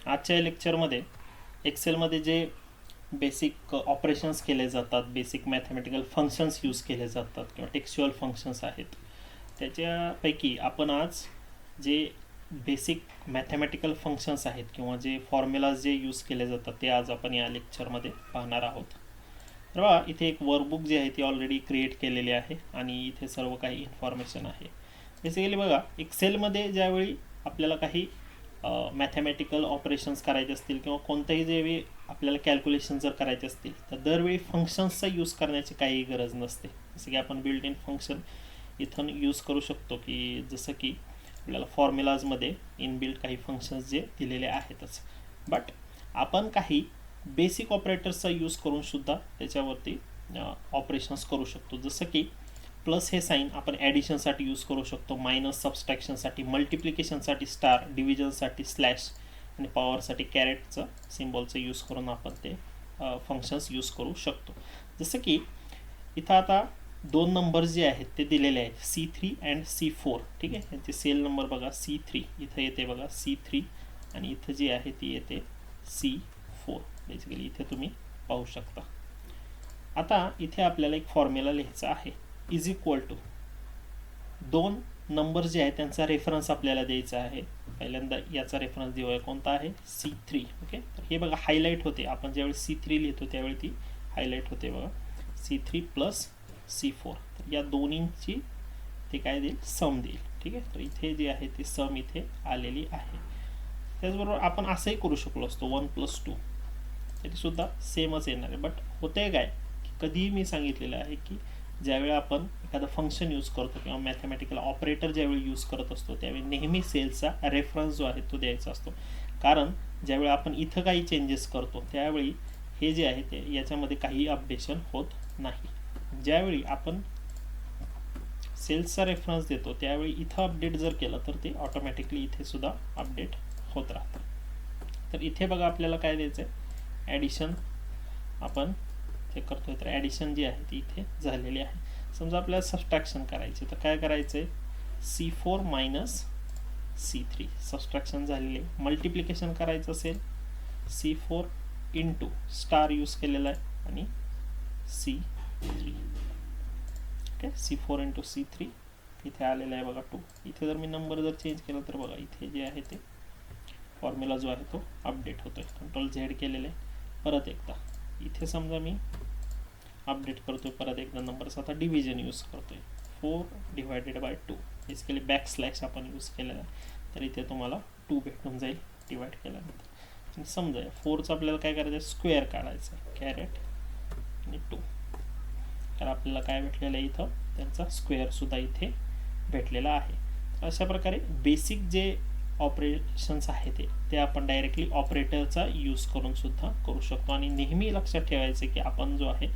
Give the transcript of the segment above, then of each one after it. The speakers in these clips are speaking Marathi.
आजच्या लेक्चरमध्ये एक्सेलमध्ये जे बेसिक ऑपरेशन्स केले जातात, बेसिक मॅथमॅटिकल फंक्शन्स यूज केले जातात किंवा टेक्स्च्युअल फंक्शन्स आहेत, त्याच्यापैकी आपण आज जे बेसिक मॅथमॅटिकल फंक्शन्स आहेत किंवा जे फॉर्म्युलाज जे यूज केले जातात ते आज आपण या लेक्चरमध्ये पाहणार आहोत. तर बघा, इथे एक वर्कबुक जी आहे ती ऑलरेडी क्रिएट केलेली आहे आणि इथे सर्व काही इन्फॉर्मेशन आहे. बेसिकली बघा, एक्सेलमध्ये ज्यावेळी आपल्याला काही मॅथमॅटिकल ऑपरेशन्स करायचे असतील किंवा कोणत्याही ज्यावेळी आपल्याला कॅल्क्युलेशन जर करायचे असतील तर दरवेळी फंक्शन्सचा यूज करण्याची काही गरज नसते. जसं की आपण बिल्ट इन फंक्शन इथून यूज करू शकतो, की जसं की आपल्याला फॉर्म्युलाजमध्ये इनबिल्ट काही फंक्शन्स जे दिलेले आहेतच, बट आपण काही बेसिक ऑपरेटर्सचा यूज करून सुद्धा त्याच्यावरती ऑपरेशन्स करू शकतो. जसं की प्लस हे साईन आपण ॲडिशनसाठी यूज करू शकतो, मायनस सबस्ट्रॅक्शनसाठी, मल्टिप्लिकेशनसाठी स्टार, डिव्हिजनसाठी स्लॅश आणि पॉवरसाठी कॅरेटचं सिम्बॉलचं यूज करून आपण ते फंक्शन्स यूज करू शकतो. जसं की इथं आता दोन नंबर्स जे आहेत ते दिलेले आहेत, C3 अँड C4. ठीक आहे, यांचे सेल नंबर बघा C3 इथं येते बघा C3 आणि इथं जी आहे ती येते C4. बेसिकली इथे तुम्ही पाहू शकता. आता इथे आपल्याला एक फॉर्म्युला लिहायचा आहे, इज इक्वल टू दोन नंबर जे आहेत त्यांचा रेफरन्स आपल्याला द्यायचा आहे. पहिल्यांदा याचा रेफरन्स देऊया, कोणता आहे C3. ओके, तर हे बघा हायलाईट होते, आपण ज्यावेळी C3 लिहितो त्यावेळी ती हायलाईट होते बघा, C3 प्लस C4. तर या दोन्हींची ते काय देईल, सम देईल. ठीक आहे, तर इथे जे आहे ती सम इथे आलेली आहे. त्याचबरोबर आपण असंही करू शकलो असतो 1 + 2, तरी सुद्धा सेमच येणार आहे. बट होते काय, कधीही मी सांगितलेलं आहे की ज्यावेळी आपण एखादं फंक्शन यूज करतो किंवा मॅथमॅटिकल ऑपरेटर ज्यावेळी यूज करत असतो त्यावेळी नेहमी सेलचा रेफरन्स जो आहे तो द्यायचा असतो. कारण ज्यावेळी आपण इथं काही चेंजेस करतो त्यावेळी हे जे आहे ते याच्यामध्ये काही अपडेशन होत नाही. ज्यावेळी आपण सेल्सचा रेफरन्स देतो त्यावेळी इथं अपडेट जर केलं तर ते ऑटोमॅटिकली इथे सुद्धा अपडेट होत राहतं. तर इथे बघा आपल्याला काय द्यायचं आहे, ॲडिशन आपण हे करतोय, तर ॲडिशन जी आहे ती इथे झालेली आहे. समजा आपल्याला सबस्ट्रॅक्शन करायचे तर काय करायचं आहे, C4 मायनस C3 सबस्ट्रॅक्शन झालेले. मल्टिप्लिकेशन करायचं असेल C4 इंटू स्टार यूज केलेला आहे आणि C3. Okay, C4 into C3 इथे आलेला आहे बघा 2. इथे जर मी नंबर जर चेंज केला तर बघा इथे जे आहे ते फॉर्म्युला जो आहे तो अपडेट होतोय. Ctrl+Z केलेलं आहे. परत एकदा इथे समजा मी अपडेट करतोय परत एकदा नंबरचा, आता डिव्हिजन यूज करतोय 4/2. बेसिकली बॅकस्लॅश आपण यूज केलेला आहे, तर इथे तुम्हाला 2 भेटून जाईल डिवाइड केल्यानंतर. आणि समजा 4चं आपल्याला काय करायचं आहे, स्क्वेअर काढायचं आहे, कॅरेट आणि 2. तर आपल्याला काय भेटलेलं आहे, इथं त्यांचा स्क्वेअर सुद्धा इथे भेटलेला आहे. अशा प्रकारे बेसिक जे ऑपरेशन्स आहे ते आपण डायरेक्टली ऑपरेटरचा यूज करून सुद्धा करू शकतो. आणि नेहमी लक्षात ठेवायचं की आपण जो आहे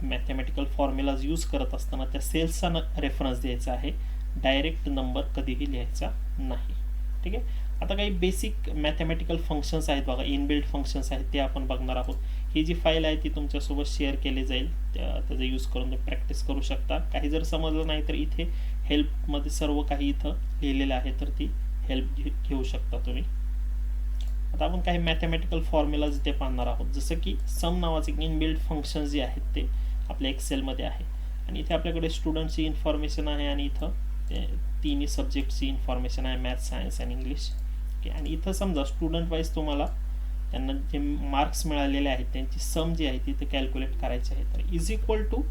मॅथमॅटिकल फॉर्म्युलाज यूज करत असताना त्या सेल्सचा रेफरन्स द्यायचा आहे, डायरेक्ट नंबर कधीही लिहायचा नाही. ठीक आहे, आता काही बेसिक मॅथमॅटिकल फंक्शन्स आहेत बघा, इनबिल्ट फंक्शन्स आहेत ते आपण बघणार आहोत. ही जी फाईल आहे ती तुमच्यासोबत शेअर केली जाईल, त्याचा यूज करून तुम्ही प्रॅक्टिस करू शकता. काही जर समजलं नाही तर इथे हेल्पमध्ये सर्व काही इथं लिहिलेलं आहे, तर ती हेल्प घेऊ शकता तुम्ही. आता आपण काही मॅथमॅटिकल फॉर्म्युलाज इथे पाहणार आहोत. जसं की सम नावाचे इनबिल्ट फंक्शन्स जे आहेत ते आपल्या एक्सेलमध्ये आहे आणि इथे आपल्याकडे स्टुडंटची इन्फॉर्मेशन आहे आणि इथं तिन्ही सब्जेक्टची इन्फॉर्मेशन आहे, मॅथ्स, सायन्स आणि इंग्लिश. ओके, आणि इथं समजा स्टुडंट वाईज तुम्हाला त्यांना जे मार्क्स मिळालेले आहेत त्यांची सम जी आहे ती इथे कॅल्क्युलेट करायची आहे. तर इज इक्वल टू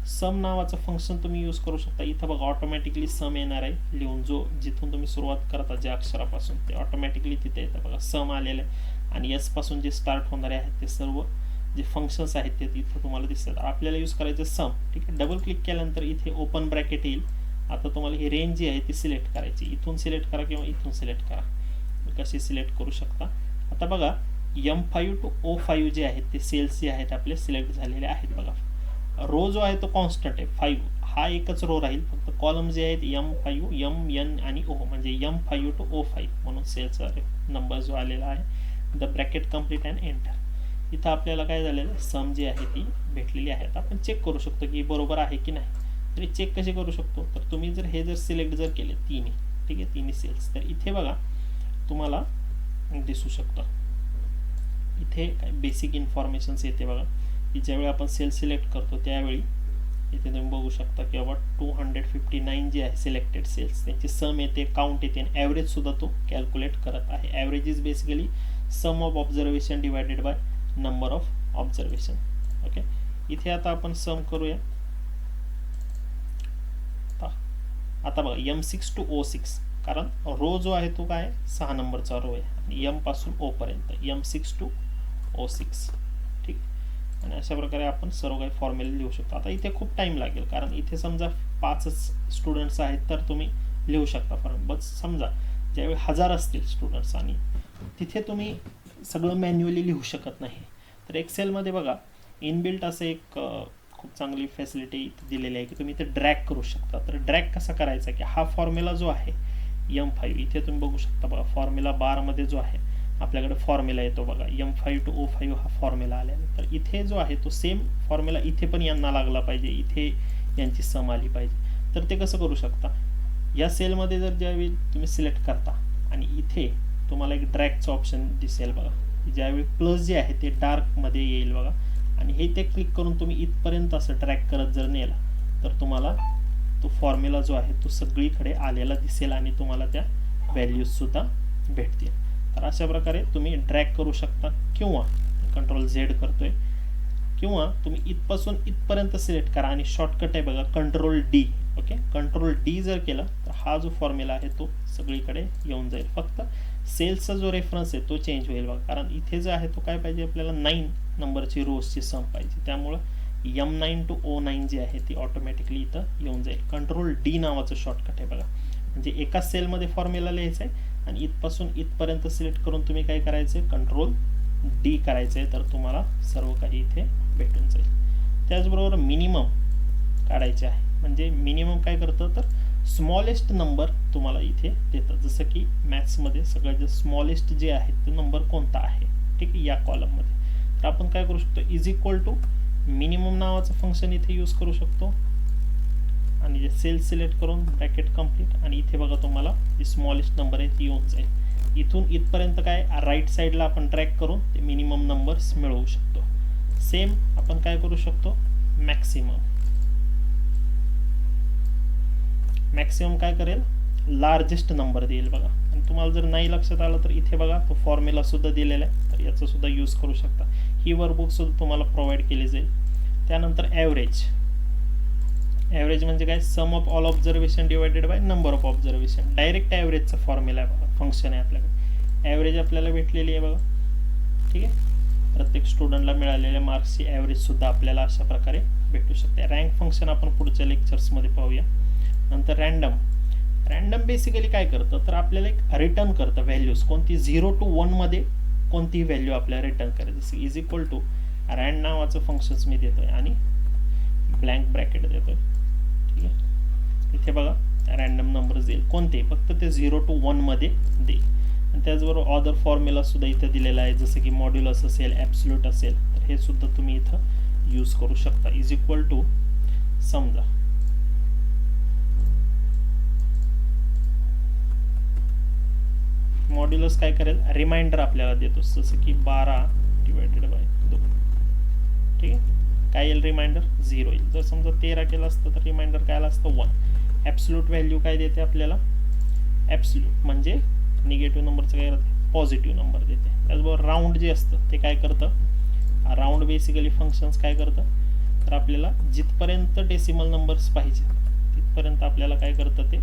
सम नावाचं फंक्शन तुम्ही यूज करू शकता. इथं बघा ऑटोमॅटिकली सम येणार आहे लिहून, जिथून तुम्ही सुरुवात करता ज्या अक्षरापासून ते ऑटोमॅटिकली तिथे येतं बघा, सम आलेलं आहे. आणि यसपासून जे स्टार्ट होणारे आहेत ते सर्व जे फंक्शन्स आहेत ते इथं तुम्हाला दिसतात. आपल्याला यूज करायचं सम. ठीक आहे, डबल क्लिक केल्यानंतर इथे ओपन ब्रॅकेट येईल. आता तुम्हाला ही रेंज जी आहे ती सिलेक्ट करायची, इथून सिलेक्ट करा किंवा इथून सिलेक्ट करा, कशी सिलेक्ट करू शकता. आता बघा M5 to O5 जे आहेत ते सेल्स जे आहेत आपले सिलेक्ट झालेले आहेत बघा. रो जो आहे तो कॉन्स्टंट आहे 5, हा एकच रो राहील. फक्त कॉलम जे आहेत M5, M, N आणि O, म्हणजे M5 to O5 म्हणून सेलचा नंबर जो आलेला आहे. The bracket complete and enter. इथं आपल्याला काय झालेलं आहे, सम जी आहे ती भेटलेली आहे. आपण चेक करू शकतो की बरोबर आहे की नाही. तरी चेक कसे करू शकतो, तर तुम्ही जर हे जर सिलेक्ट जर केले तिन्ही, ठीक आहे, तिन्ही सेल्स, तर इथे बघा तुम्हाला दिसू शकतं. इथे काय बेसिक इन्फॉर्मेशन्स येते बघा, की ज्यावेळी आपण सेल सिलेक्ट करतो त्यावेळी इथे तुम्ही बघू शकता की बाबा 259 जे आहे सिलेक्टेड सेल्स त्यांची सम येते, काउंट येते आणि ॲव्हरेज सुद्धा तो कॅल्क्युलेट करत आहे. Average is basically sum of observation divided by number of observation. Okay, इथे आता आपण सम करूया. आता बघा M6 to O6, कारण रो जो आहे तो काय 6 नंबरचा रो आहे आणि M पासून O पर्यंत M6 to O6. ठीक, आणि अशा प्रकारे आपण सर्व काही फॉर्म्युला लिहू शकतो. आता इथे खूप टाइम लागेल, कारण इथे समजा 5च स्टुडंट्स आहेत तर तुम्ही लिहू शकता फॉर्म्युला. बस समजा ज्यावेळी 1000 असतील स्टुडंट्स आणि तिथे तुम्ही सगळं मॅन्युअली लिहू शकत नाही, तर एक्सेलमध्ये बघा इनबिल्ट असं एक खूप चांगली फॅसिलिटी दिलेली आहे की तुम्ही इथे ड्रॅग करू शकता. तर ड्रॅग कसा करायचा की हा फॉर्म्युला जो आहे M5 इथे तुम्ही बघू शकता बघा, फॉर्म्युला बारमध्ये जो आहे आपल्याकडे फॉर्म्युला येतो बघा, M5 to O5 हा फॉर्म्युला आलेला. तर इथे जो आहे तो सेम फॉर्म्युला इथे पण यांना लागला पाहिजे, इथे यांची सम आली पाहिजे. तर ते कसं करू शकता, या सेलमध्ये जर ज्यावेळी तुम्ही सिलेक्ट करता आणि इथे तुम्हाला एक ड्रॅगचं ऑप्शन दिसेल बघा, ज्यावेळी प्लस जे आहे ते डार्कमध्ये येईल बघा, आणि हे ते क्लिक करून तुम्ही इथपर्यंत असं ट्रॅक करत जर नेला तर तुम्हाला तो फॉर्म्युला जो आहे तो सगळीकडे आलेला दिसेल आणि तुम्हाला त्या व्हॅल्यूजसुद्धा भेटतील. तर अशा प्रकारे तुम्ही ड्रॅग करू शकता, किंवा कंट्रोल Z करतोय, किंवा तुम्ही इथपासून इथपर्यंत सिलेक्ट करा आणि शॉर्टकट आहे बघा control D. Okay, control D जर केला तर हा जो फॉर्म्युला आहे तो सगळीकडे येऊन जाईल. फक्त सेल्सचा जो रेफरन्स आहे तो चेंज होईल बघा, कारण इथे जो आहे तो काय पाहिजे आपल्याला 9 नंबरची रोजची सम पाहिजे, त्यामुळं M9 to O9 जी आहे ती ऑटोमॅटिकली इथं येऊन जाईल. कंट्रोल D नावाचं शॉर्टकट आहे बघा, म्हणजे एका सेलमध्ये फॉर्म्युला लिहायचा आहे आणि इथपासून इथपर्यंत सिलेक्ट करून तुम्ही काय करायचं आहे कंट्रोल D करायचं आहे, तर तुम्हाला सर्व काही इथे भेटून जाईल. त्याचबरोबर मिनिमम काढायचे आहे, म्हणजे मिनिमम काय करतं तर स्मॉलेस्ट नंबर तुम्हाला इथे देतं, जसं की मॅथ्समध्ये सगळ्यात जे स्मॉलेस्ट जे आहे तो नंबर कोणता आहे. ठीक आहे, या कॉलममध्ये तर आपण काय करू शकतो, इज इक्वल टू मिनिमम नावाचं फंक्शन इथे यूज करू शकतो आणि जे सेल सिलेक्ट करून ब्रॅकेट कंप्लीट, आणि इथे बघा तुम्हाला जे स्मॉलेस्ट नंबर आहे ती येऊन जाईल. इथून इथपर्यंत काय राईट साईडला आपण ट्रॅक करून ते मिनिमम नंबर्स मिळवू शकतो. सेम आपण काय करू शकतो, मॅक्सिमम काय करेल लार्जेस्ट नंबर देईल बघा. आणि तुम्हाला जर नाही लक्षात आलं तर इथे बघा तो फॉर्म्युला सुद्धा दिलेला आहे, तर याचा सुद्धा यूज करू शकता. ही वर्कबुक सुद्धा तुम्हाला प्रोव्हाइड केली जाईल. त्यानंतर ॲव्हरेज म्हणजे काय sum of all observation divided by number of observation. Direct ॲव्हरेजचा फॉर्म्युला आहे बघा, फंक्शन आहे आपल्याकडे. ॲव्हरेज आपल्याला भेटलेली आहे बघा. ठीक आहे, प्रत्येक स्टुडंटला मिळालेल्या मार्क्सची ॲव्हरेज सुद्धा आपल्याला अशा प्रकारे भेटू शकते. रँक फंक्शन आपण पुढच्या लेक्चर्समध्ये पाहूया. नंतर रँडम बेसिकली काय करतं तर आपल्याला एक रिटर्न करतं व्हॅल्यूज, कोणती 0 to 1 मध्ये कोणतीही व्हॅल्यू आपल्याला रिटर्न करायची. जसं इज इक्वल टू रँड नावाचं फंक्शन्स मी देतोय आणि ब्लँक ब्रॅकेट देतोय. ठीक आहे, इथे बघा रँडम नंबर्स देईल, कोणते फक्त ते 0 to 1 मध्ये देईल. आणि त्याचबरोबर अदर फॉर्म्युला सुद्धा इथं दिलेला आहे, जसं की मॉड्युलस असेल, ॲब्सोल्यूट असेल, तर हे सुद्धा तुम्ही इथं यूज करू शकता. इज इक्वल टू समजा मॉड्युलस काय करेल रिमाइंडर आपल्याला देतो, जसं की 12 डिवायडेड बाय 2. ठीक आहे, काय येईल रिमाइंडर 0 येईल. जर समजा 13 केलं असतं तर रिमाइंडर काय आलं असतं 1. ॲब्सोल्यूट व्हॅल्यू काय देते आपल्याला, ॲब्सोल्यूट म्हणजे निगेटिव्ह नंबरचं काय करते पॉझिटिव्ह नंबर देते. त्याचबरोबर राऊंड जे असतं ते काय करतं, राऊंड बेसिकली फंक्शन्स काय करतं तर आपल्याला जिथपर्यंत डेसिमल नंबर्स पाहिजे तिथपर्यंत आपल्याला काय करतं ते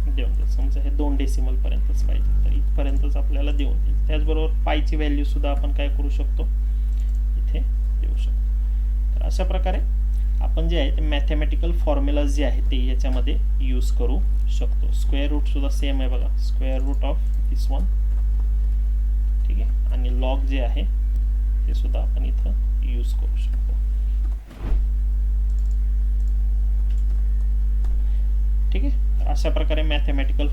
देऊन देईल. समजा हे 2 डेसिमल पर्यंतच पाहिजे तर इथपर्यंतच आपल्याला देऊन देईल. त्याचबरोबर पायची व्हॅल्यू सुद्धा आपण काय करू शकतो इथे देऊ शकतो. तर अशा प्रकारे आपण जे आहे ते मॅथमॅटिकल फॉर्म्युलाज जे आहे ते याच्यामध्ये यूज करू शकतो. स्क्वेअर रूट सुद्धा सेम आहे बघा, square root of this one. ठीक आहे, आणि लॉग जे आहे ते सुद्धा आपण इथं यूज करू शकतो. ठीक आहे, अशा प्रकारे मॅथमॅटिकल